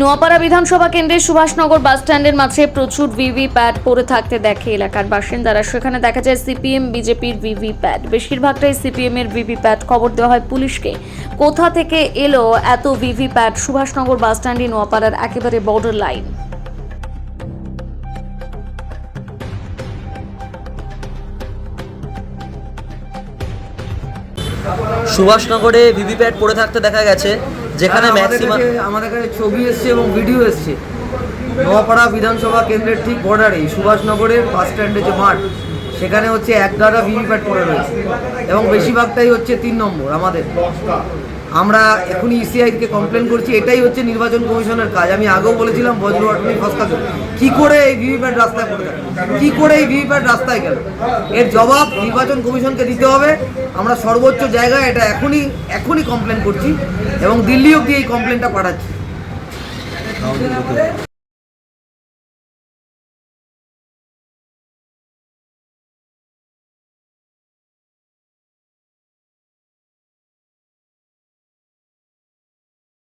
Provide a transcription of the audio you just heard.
নোয়াপাড়া বিধানসভা কেন্দ্রের সুভাষনগর বাসস্ট্যান্ডের মাঝে প্রচুর ভিভিপ্যাট পড়ে থাকতে দেখে এলাকার বাসিন্দারা। সেখানে দেখা যায় সিপিএম বিজেপির ভিভিপ্যাট, বেশিরভাগটাই সিপিএম এর ভিভিপ্যাট। খবর দেওয়া হয় পুলিশকে। কোথা থেকে এলো এত ভিভিপ্যাট? সুভাষনগর বাসস্ট্যান্ডে নোয়াপাড়ার একেবারে বর্ডার লাইন। সুভাষনগরে ভিভিপ্যাট পড়ে থাকতে দেখা গেছে, যেখানে ম্যাক্সিমাম আমাদের কাছে ছবি এসছে এবং ভিডিও এসছে। নোয়াপাড়া বিধানসভা কেন্দ্রের ঠিক বর্ডারেই সুভাষনগরের বাস স্ট্যান্ডে যে মাঠ, সেখানে হচ্ছে এক দ্বারা ভিভিপ্যাট পড়ে রয়েছে এবং বেশিরভাগটাই হচ্ছে 3 নম্বর। আমাদের আমরা এখনই ইসিআইকে কমপ্লেন করছি। এটাই হচ্ছে নির্বাচন কমিশনের কাজ। আমি আগেও বলেছিলাম বজ্রবাটনি ফসকাতে কি করে এই ভিভিপ্যাট রাস্তায় পড়ে থাকে, কি করে এই ভিভিপ্যাট রাস্তায় গেল, এর জবাব নির্বাচন কমিশনকে দিতে হবে। আমরা সর্বোচ্চ জায়গায় এটা এখনই কমপ্লেন করছি এবং দিল্লি অবধি এই কমপ্লেনটা পাঠাচ্ছি।